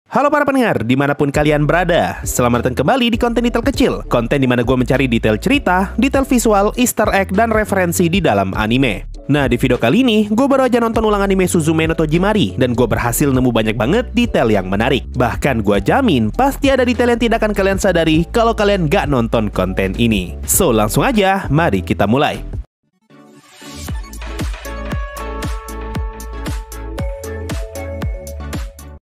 Halo para pendengar, dimanapun kalian berada. Selamat datang kembali di konten detail kecil. Konten dimana gue mencari detail cerita, detail visual, easter egg, dan referensi di dalam anime. Nah, di video kali ini, gue baru aja nonton ulang anime Suzume no Tojimari. Dan gue berhasil nemu banyak banget detail yang menarik. Bahkan gue jamin, pasti ada detail yang tidak akan kalian sadari kalau kalian gak nonton konten ini. So, langsung aja, mari kita mulai.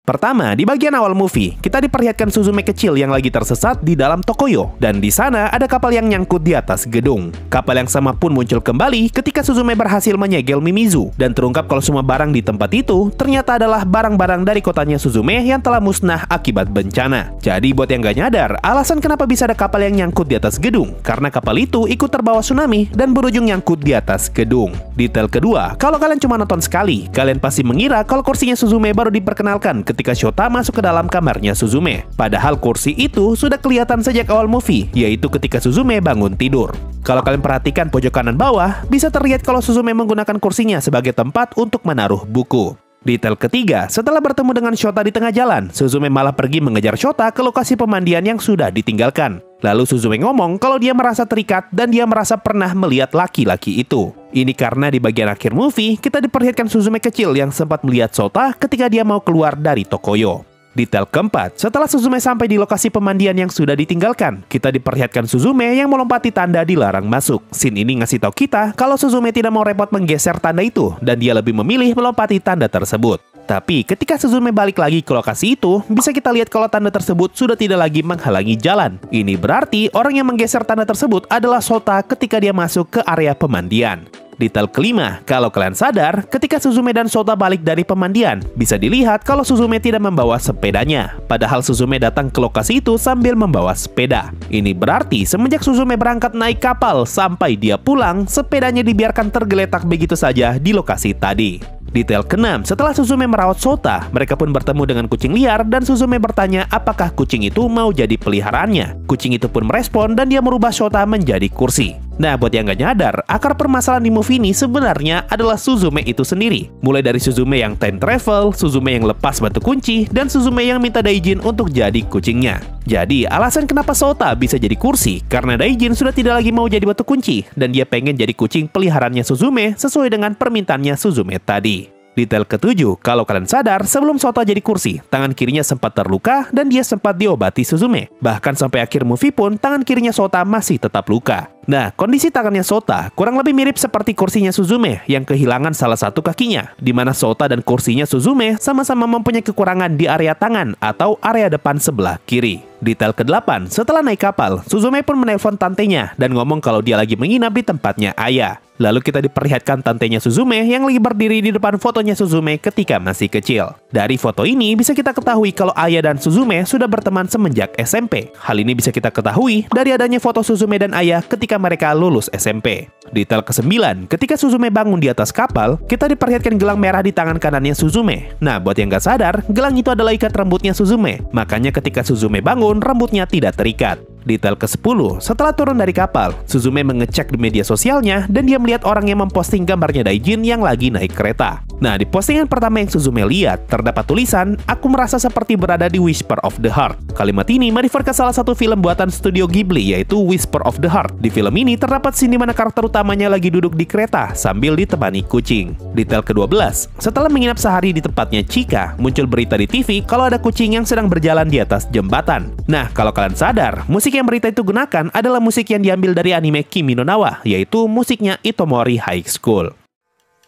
Pertama, di bagian awal movie, kita diperlihatkan Suzume kecil yang lagi tersesat di dalam Tokoyo. Dan di sana ada kapal yang nyangkut di atas gedung. Kapal yang sama pun muncul kembali ketika Suzume berhasil menyegel Mimizu. Dan terungkap kalau semua barang di tempat itu ternyata adalah barang-barang dari kotanya Suzume yang telah musnah akibat bencana. Jadi buat yang gak nyadar, alasan kenapa bisa ada kapal yang nyangkut di atas gedung, karena kapal itu ikut terbawa tsunami dan berujung nyangkut di atas gedung. Detail kedua, kalau kalian cuma nonton sekali, kalian pasti mengira kalau kursinya Suzume baru diperkenalkan ketika Shota masuk ke dalam kamarnya Suzume. Padahal kursi itu sudah kelihatan sejak awal movie, yaitu ketika Suzume bangun tidur. Kalau kalian perhatikan pojok kanan bawah, bisa terlihat kalau Suzume menggunakan kursinya sebagai tempat untuk menaruh buku. Detail ketiga, setelah bertemu dengan Shota di tengah jalan, Suzume malah pergi mengejar Shota ke lokasi pemandian yang sudah ditinggalkan. Lalu Suzume ngomong kalau dia merasa terikat dan dia merasa pernah melihat laki-laki itu. Ini karena di bagian akhir movie, kita diperlihatkan Suzume kecil yang sempat melihat Shota ketika dia mau keluar dari Tokoyo. Detail keempat, setelah Suzume sampai di lokasi pemandian yang sudah ditinggalkan, kita diperlihatkan Suzume yang melompati tanda dilarang masuk. Scene ini ngasih tahu kita kalau Suzume tidak mau repot menggeser tanda itu, dan dia lebih memilih melompati tanda tersebut. Tapi ketika Suzume balik lagi ke lokasi itu, bisa kita lihat kalau tanda tersebut sudah tidak lagi menghalangi jalan. Ini berarti orang yang menggeser tanda tersebut adalah Shota ketika dia masuk ke area pemandian. Detail kelima, kalau kalian sadar, ketika Suzume dan Shota balik dari pemandian, bisa dilihat kalau Suzume tidak membawa sepedanya. Padahal Suzume datang ke lokasi itu sambil membawa sepeda. Ini berarti semenjak Suzume berangkat naik kapal sampai dia pulang, sepedanya dibiarkan tergeletak begitu saja di lokasi tadi. Detail keenam, setelah Suzume merawat Shota, mereka pun bertemu dengan kucing liar dan Suzume bertanya apakah kucing itu mau jadi peliharaannya. Kucing itu pun merespon dan dia merubah Shota menjadi kursi. Nah, buat yang gak nyadar, akar permasalahan di movie ini sebenarnya adalah Suzume itu sendiri. Mulai dari Suzume yang time travel, Suzume yang lepas batu kunci, dan Suzume yang minta Daijin untuk jadi kucingnya. Jadi, alasan kenapa Shota bisa jadi kursi, karena Daijin sudah tidak lagi mau jadi batu kunci, dan dia pengen jadi kucing peliharaannya Suzume sesuai dengan permintaannya Suzume tadi. Detail ketujuh, kalau kalian sadar, sebelum Shota jadi kursi, tangan kirinya sempat terluka dan dia sempat diobati Suzume. Bahkan sampai akhir movie pun, tangan kirinya Shota masih tetap luka. Nah, kondisi tangannya Shota kurang lebih mirip seperti kursinya Suzume yang kehilangan salah satu kakinya, di mana Shota dan kursinya Suzume sama-sama mempunyai kekurangan di area tangan atau area depan sebelah kiri. Detail ke-8, setelah naik kapal, Suzume pun menelpon tantenya dan ngomong kalau dia lagi menginap di tempatnya ayah. Lalu kita diperlihatkan tantenya Suzume yang lagi berdiri di depan fotonya Suzume ketika masih kecil. Dari foto ini bisa kita ketahui kalau ayah dan Suzume sudah berteman semenjak SMP. Hal ini bisa kita ketahui dari adanya foto Suzume dan ayah ketika mereka lulus SMP. Detail ke-9, ketika Suzume bangun di atas kapal, kita diperlihatkan gelang merah di tangan kanannya Suzume. Nah, buat yang gak sadar, gelang itu adalah ikat rambutnya Suzume. Makanya ketika Suzume bangun, rambutnya tidak terikat. Detail ke-10, setelah turun dari kapal, Suzume mengecek di media sosialnya dan dia melihat orang yang memposting gambarnya Daijin yang lagi naik kereta. Nah, di postingan pertama yang Suzume lihat, terdapat tulisan, "Aku merasa seperti berada di Whisper of the Heart." Kalimat ini merefer ke salah satu film buatan studio Ghibli, yaitu Whisper of the Heart. Di film ini terdapat scene di mana karakter utamanya lagi duduk di kereta sambil ditemani kucing. Detail ke-12, setelah menginap sehari di tempatnya Chika, muncul berita di TV kalau ada kucing yang sedang berjalan di atas jembatan. Nah, kalau kalian sadar, musik yang berita itu gunakan adalah musik yang diambil dari anime Kimi no Na wa, yaitu musiknya Itomori High School.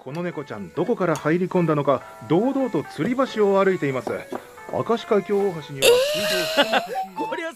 この猫ちゃんどこから入り込んだのか堂々と吊り橋を歩いています。明石海峡大橋には水上こりゃ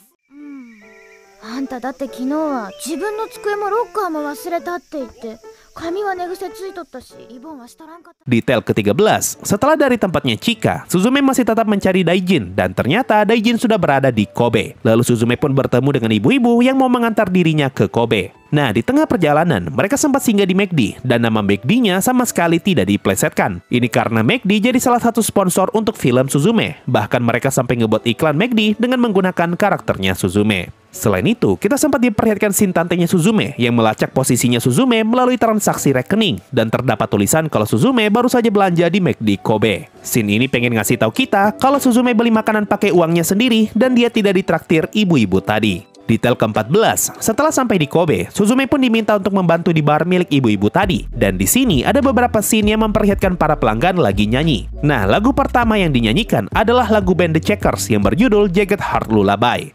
あんただって昨日は自分の机もロッカーも忘れたって言って髪は寝癖ついとったしリボンはしとらんかった。 Detail ke-13, setelah dari tempatnya Chika, Suzume masih tetap mencari Daijin dan ternyata Daijin sudah berada di Kobe. Lalu Suzume pun bertemu dengan ibu-ibu yang mau mengantar dirinya ke Kobe. Nah, di tengah perjalanan, mereka sempat singgah di McD dan nama McD-nya sama sekali tidak diplesetkan. Ini karena McD jadi salah satu sponsor untuk film Suzume. Bahkan mereka sampai ngebuat iklan McD dengan menggunakan karakternya Suzume. Selain itu, kita sempat diperlihatkan scene tantenya Suzume yang melacak posisinya Suzume melalui transaksi rekening dan terdapat tulisan kalau Suzume baru saja belanja di McD Kobe. Scene ini pengen ngasih tahu kita kalau Suzume beli makanan pakai uangnya sendiri dan dia tidak ditraktir ibu-ibu tadi. Detail ke-14, setelah sampai di Kobe, Suzume pun diminta untuk membantu di bar milik ibu-ibu tadi. Dan di sini ada beberapa scene yang memperlihatkan para pelanggan lagi nyanyi. Nah, lagu pertama yang dinyanyikan adalah lagu band The Checkers yang berjudul Jagged Heart Lullaby.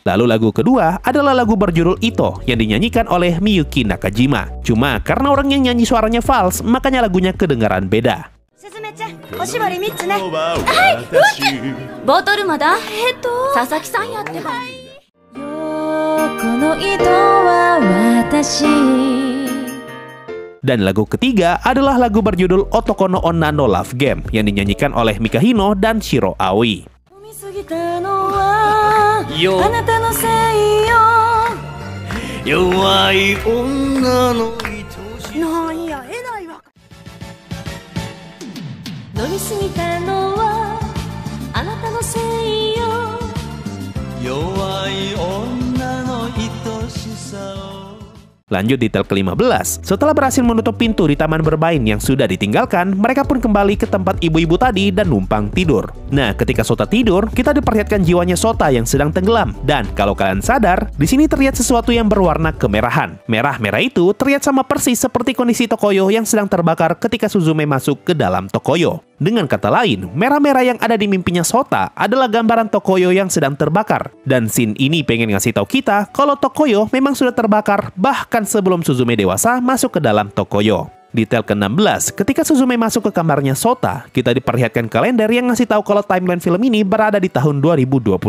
Lalu lagu kedua adalah lagu berjudul Ito yang dinyanyikan oleh Miyuki Nakajima. Cuma karena orang yang nyanyi suaranya false, makanya lagunya kedengaran beda. Dan lagu ketiga adalah lagu berjudul Otoko no Onna no Love Game yang dinyanyikan oleh Mikahino dan Shiro Aoi. Lanjut detail ke-15, setelah berhasil menutup pintu di taman bermain yang sudah ditinggalkan, mereka pun kembali ke tempat ibu-ibu tadi dan numpang tidur. Nah, ketika Sota tidur, kita diperlihatkan jiwanya Sota yang sedang tenggelam. Dan kalau kalian sadar, di sini terlihat sesuatu yang berwarna kemerahan. Merah-merah itu terlihat sama persis seperti kondisi Tokoyo yang sedang terbakar ketika Suzume masuk ke dalam Tokoyo. Dengan kata lain, merah-merah yang ada di mimpinya Sota adalah gambaran Tokoyo yang sedang terbakar. Dan scene ini pengen ngasih tahu kita kalau Tokoyo memang sudah terbakar bahkan sebelum Suzume dewasa masuk ke dalam Tokoyo. Detail ke-16, ketika Suzume masuk ke kamarnya Sota, kita diperlihatkan kalender yang ngasih tahu kalau timeline film ini berada di tahun 2023.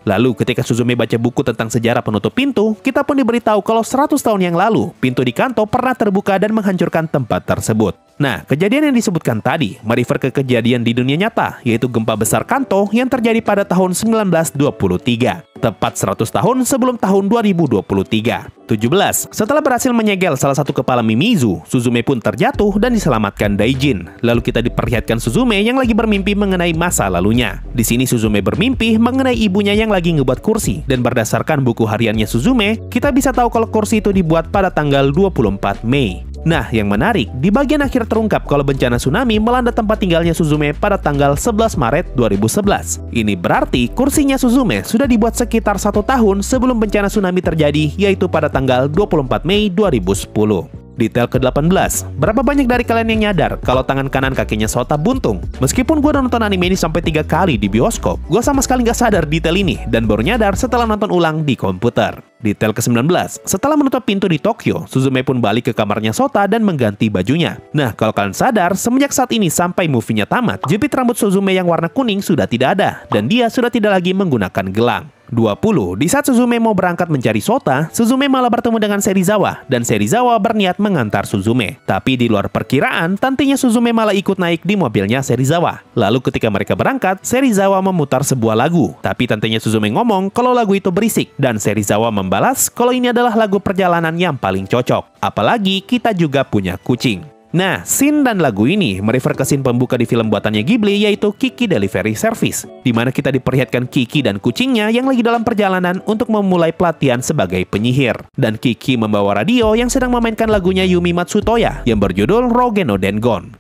Lalu ketika Suzume baca buku tentang sejarah penutup pintu, kita pun diberitahu kalau 100 tahun yang lalu, pintu di Kanto pernah terbuka dan menghancurkan tempat tersebut. Nah, kejadian yang disebutkan tadi merefer ke kejadian di dunia nyata, yaitu gempa besar Kanto yang terjadi pada tahun 1923. Tepat 100 tahun sebelum tahun 2023. 17. Setelah berhasil menyegel salah satu kepala Mimizu, Suzume pun terjatuh dan diselamatkan Daijin. Lalu kita diperlihatkan Suzume yang lagi bermimpi mengenai masa lalunya. Di sini Suzume bermimpi mengenai ibunya yang lagi ngebuat kursi, dan berdasarkan buku hariannya Suzume, kita bisa tahu kalau kursi itu dibuat pada tanggal 24 Mei. Nah, yang menarik, di bagian akhir terungkap kalau bencana tsunami melanda tempat tinggalnya Suzume pada tanggal 11 Maret 2011. Ini berarti kursinya Suzume sudah dibuat sekitar 1 tahun sebelum bencana tsunami terjadi, yaitu pada tanggal 24 Mei 2010. Detail ke-18, berapa banyak dari kalian yang nyadar kalau tangan kanan kakinya Sota buntung? Meskipun gue udah nonton anime ini sampai 3 kali di bioskop, gue sama sekali nggak sadar detail ini dan baru nyadar setelah nonton ulang di komputer. Detail ke-19, setelah menutup pintu di Tokyo, Suzume pun balik ke kamarnya Sota dan mengganti bajunya. Nah, kalau kalian sadar, semenjak saat ini sampai movie-nya tamat, jepit rambut Suzume yang warna kuning sudah tidak ada, dan dia sudah tidak lagi menggunakan gelang. 20. Di saat Suzume mau berangkat mencari Sota, Suzume malah bertemu dengan Serizawa, dan Serizawa berniat mengantar Suzume. Tapi di luar perkiraan, tantenya Suzume malah ikut naik di mobilnya Serizawa. Lalu ketika mereka berangkat, Serizawa memutar sebuah lagu. Tapi tantenya Suzume ngomong kalau lagu itu berisik, dan Serizawa membalas kalau ini adalah lagu perjalanan yang paling cocok. Apalagi kita juga punya kucing. Nah, scene dan lagu ini merefer ke scene pembuka di film buatannya Ghibli, yaitu Kiki Delivery Service, di mana kita diperlihatkan Kiki dan kucingnya yang lagi dalam perjalanan untuk memulai pelatihan sebagai penyihir. Dan Kiki membawa radio yang sedang memainkan lagunya Yumi Matsutoya yang berjudul Roge no Dengon.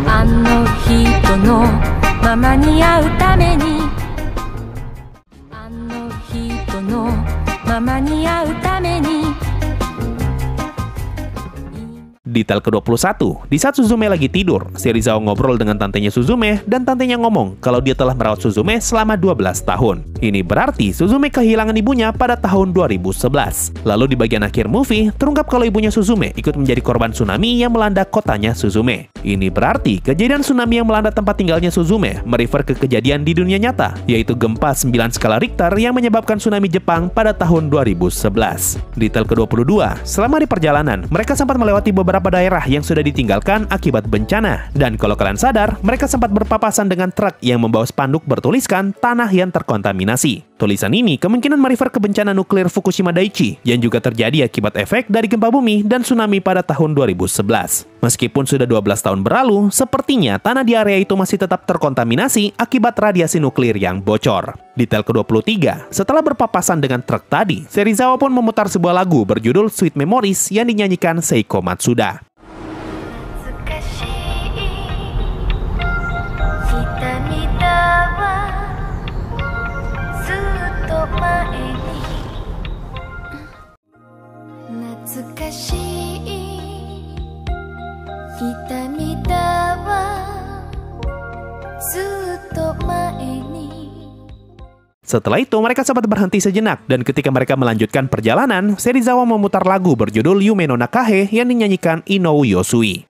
Ano hito no mama ni au tame ni Ano hito no mama ni au tame ni. Detail ke-21, di saat Suzume lagi tidur, Serizawa ngobrol dengan tantenya Suzume dan tantenya ngomong kalau dia telah merawat Suzume selama 12 tahun. Ini berarti Suzume kehilangan ibunya pada tahun 2011. Lalu di bagian akhir movie, terungkap kalau ibunya Suzume ikut menjadi korban tsunami yang melanda kotanya Suzume. Ini berarti kejadian tsunami yang melanda tempat tinggalnya Suzume merefer ke kejadian di dunia nyata, yaitu gempa 9 skala Richter yang menyebabkan tsunami Jepang pada tahun 2011. Detail ke-22, selama di perjalanan, mereka sempat melewati beberapa beberapa daerah yang sudah ditinggalkan akibat bencana. Dan kalau kalian sadar, mereka sempat berpapasan dengan truk yang membawa spanduk bertuliskan tanah yang terkontaminasi. Tulisan ini kemungkinan merefer ke bencana nuklir Fukushima Daiichi yang juga terjadi akibat efek dari gempa bumi dan tsunami pada tahun 2011. Meskipun sudah 12 tahun berlalu, sepertinya tanah di area itu masih tetap terkontaminasi akibat radiasi nuklir yang bocor. Detail ke-23, setelah berpapasan dengan truk tadi, Serizawa pun memutar sebuah lagu berjudul Sweet Memories yang dinyanyikan Seiko Matsuda. Setelah itu, mereka sempat berhenti sejenak, dan ketika mereka melanjutkan perjalanan, Serizawa memutar lagu berjudul Yume no Nakahe yang dinyanyikan Inou Yosui.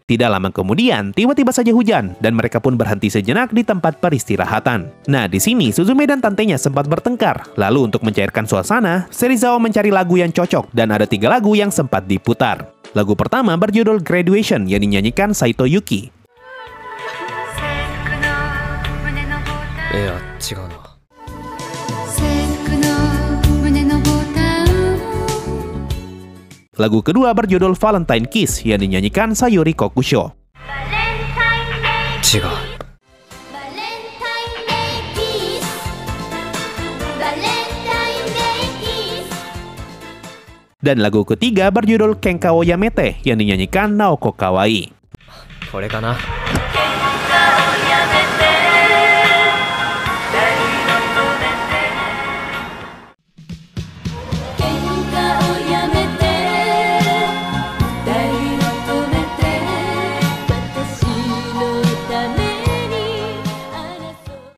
Tidak lama kemudian, tiba-tiba saja hujan, dan mereka pun berhenti sejenak di tempat peristirahatan. Nah, di sini Suzume dan tantenya sempat bertengkar. Lalu untuk mencairkan suasana, Serizawa mencari lagu yang cocok, dan ada 3 lagu yang sempat diputar. Lagu pertama berjudul Graduation yang dinyanyikan Saito Yuki. Lagu kedua berjudul Valentine Kiss yang dinyanyikan Sayuri Kokusho. Dan lagu ketiga berjudul Kenkao Yamete yang dinyanyikan Naoko Kawai.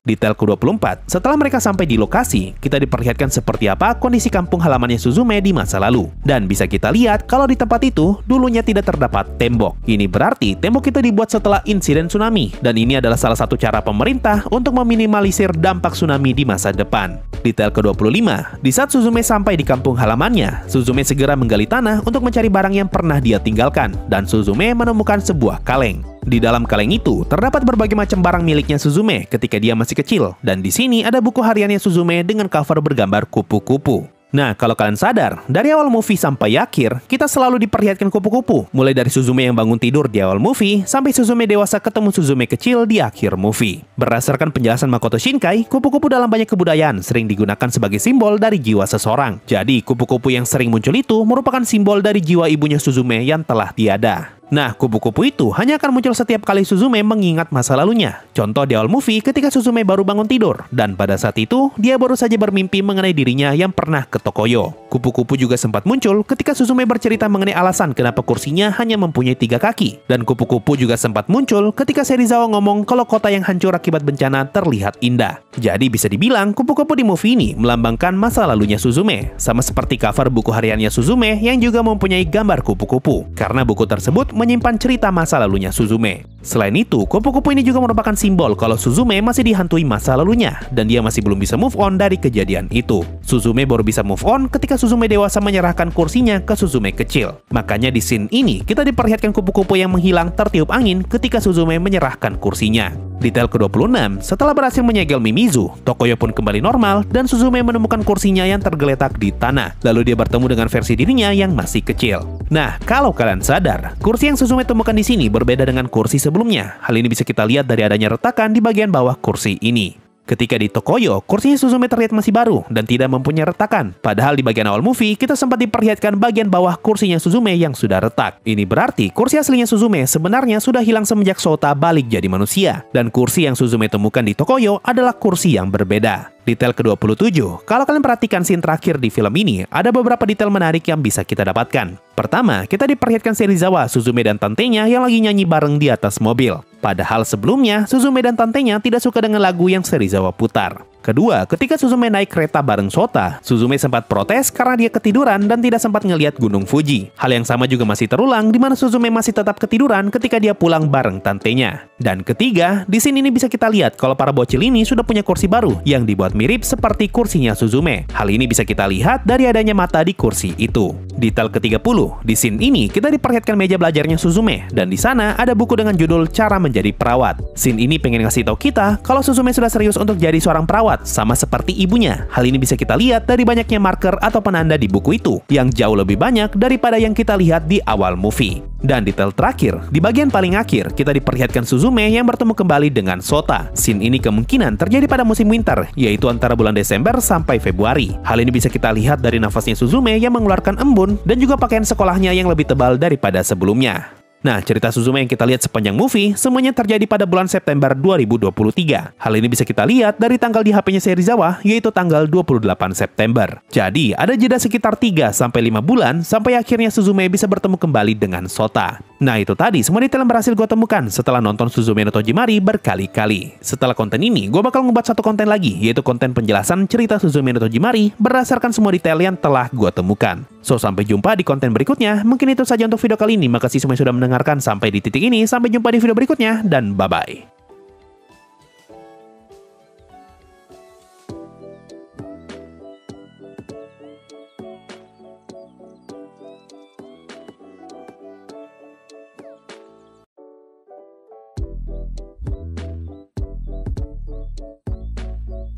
Detail ke-24, setelah mereka sampai di lokasi, kita diperlihatkan seperti apa kondisi kampung halamannya Suzume di masa lalu. Dan bisa kita lihat kalau di tempat itu dulunya tidak terdapat tembok. Ini berarti tembok itu dibuat setelah insiden tsunami. Dan ini adalah salah satu cara pemerintah untuk meminimalisir dampak tsunami di masa depan. Detail ke-25, di saat Suzume sampai di kampung halamannya, Suzume segera menggali tanah untuk mencari barang yang pernah dia tinggalkan. Dan Suzume menemukan sebuah kaleng. Di dalam kaleng itu terdapat berbagai macam barang miliknya Suzume ketika dia masih kecil, dan di sini ada buku hariannya Suzume dengan cover bergambar kupu-kupu. Nah, kalau kalian sadar, dari awal movie sampai akhir, kita selalu diperlihatkan kupu-kupu. Mulai dari Suzume yang bangun tidur di awal movie, sampai Suzume dewasa ketemu Suzume kecil di akhir movie. Berdasarkan penjelasan Makoto Shinkai, kupu-kupu dalam banyak kebudayaan sering digunakan sebagai simbol dari jiwa seseorang. Jadi, kupu-kupu yang sering muncul itu merupakan simbol dari jiwa ibunya Suzume yang telah tiada. Nah, kupu-kupu itu hanya akan muncul setiap kali Suzume mengingat masa lalunya. Contoh di awal movie ketika Suzume baru bangun tidur, dan pada saat itu, dia baru saja bermimpi mengenai dirinya yang pernah ke Tokoyo. Kupu-kupu juga sempat muncul ketika Suzume bercerita mengenai alasan kenapa kursinya hanya mempunyai 3 kaki. Dan kupu-kupu juga sempat muncul ketika Serizawa ngomong kalau kota yang hancur akibat bencana terlihat indah. Jadi bisa dibilang, kupu-kupu di movie ini melambangkan masa lalunya Suzume. Sama seperti cover buku hariannya Suzume yang juga mempunyai gambar kupu-kupu. Karena buku tersebut menyimpan cerita masa lalunya Suzume. Selain itu, kupu-kupu ini juga merupakan simbol kalau Suzume masih dihantui masa lalunya dan dia masih belum bisa move on dari kejadian itu. Suzume baru bisa move on ketika Suzume dewasa menyerahkan kursinya ke Suzume kecil. Makanya di scene ini kita diperlihatkan kupu-kupu yang menghilang tertiup angin ketika Suzume menyerahkan kursinya. Detail ke-26, setelah berhasil menyegel Mimizu, Tokoyo pun kembali normal dan Suzume menemukan kursinya yang tergeletak di tanah. Lalu dia bertemu dengan versi dirinya yang masih kecil. Nah, kalau kalian sadar, kursi yang Suzume temukan di sini berbeda dengan kursi sebelumnya. Hal ini bisa kita lihat dari adanya retakan di bagian bawah kursi ini. Ketika di Tokoyo, kursinya Suzume terlihat masih baru dan tidak mempunyai retakan. Padahal di bagian awal movie, kita sempat diperlihatkan bagian bawah kursinya Suzume yang sudah retak. Ini berarti kursi aslinya Suzume sebenarnya sudah hilang semenjak Sota balik jadi manusia. Dan kursi yang Suzume temukan di Tokoyo adalah kursi yang berbeda. Detail ke-27, kalau kalian perhatikan scene terakhir di film ini, ada beberapa detail menarik yang bisa kita dapatkan. Pertama, kita diperlihatkan Serizawa, Suzume dan tantenya yang lagi nyanyi bareng di atas mobil. Padahal sebelumnya, Suzume dan tantenya tidak suka dengan lagu yang Serizawa putar. kedua, ketika Suzume naik kereta bareng Sota, Suzume sempat protes karena dia ketiduran dan tidak sempat ngelihat Gunung Fuji. Hal yang sama juga masih terulang di mana Suzume masih tetap ketiduran ketika dia pulang bareng tantenya. Dan ketiga, di scene ini bisa kita lihat kalau para bocil ini sudah punya kursi baru yang dibuat mirip seperti kursinya Suzume. Hal ini bisa kita lihat dari adanya mata di kursi itu. Detail ke-30, di scene ini kita diperlihatkan meja belajarnya Suzume dan di sana ada buku dengan judul Cara Menjadi Perawat. Scene ini pengen ngasih tahu kita kalau Suzume sudah serius untuk jadi seorang perawat sama seperti ibunya. Hal ini bisa kita lihat dari banyaknya marker atau penanda di buku itu yang jauh lebih banyak daripada yang kita lihat di awal movie. Dan detail terakhir, di bagian paling akhir kita diperlihatkan Suzume yang bertemu kembali dengan Sota. Scene ini kemungkinan terjadi pada musim winter, yaitu antara bulan Desember sampai Februari. Hal ini bisa kita lihat dari nafasnya Suzume yang mengeluarkan embun dan juga pakaian sekolahnya yang lebih tebal daripada sebelumnya. Nah, cerita Suzume yang kita lihat sepanjang movie semuanya terjadi pada bulan September 2023. Hal ini bisa kita lihat dari tanggal di HP-nya Serizawa, yaitu tanggal 28 September. Jadi, ada jeda sekitar 3-5 bulan sampai akhirnya Suzume bisa bertemu kembali dengan Sota. Nah, itu tadi semua detail yang berhasil gue temukan setelah nonton Suzume no Tojimari berkali-kali. Setelah konten ini, gue bakal ngebuat satu konten lagi, yaitu konten penjelasan cerita Suzume no Tojimari berdasarkan semua detail yang telah gue temukan. So, sampai jumpa di konten berikutnya. Mungkin itu saja untuk video kali ini. Makasih semua yang sudah mendengarkan sampai di titik ini. Sampai jumpa di video berikutnya, dan bye-bye.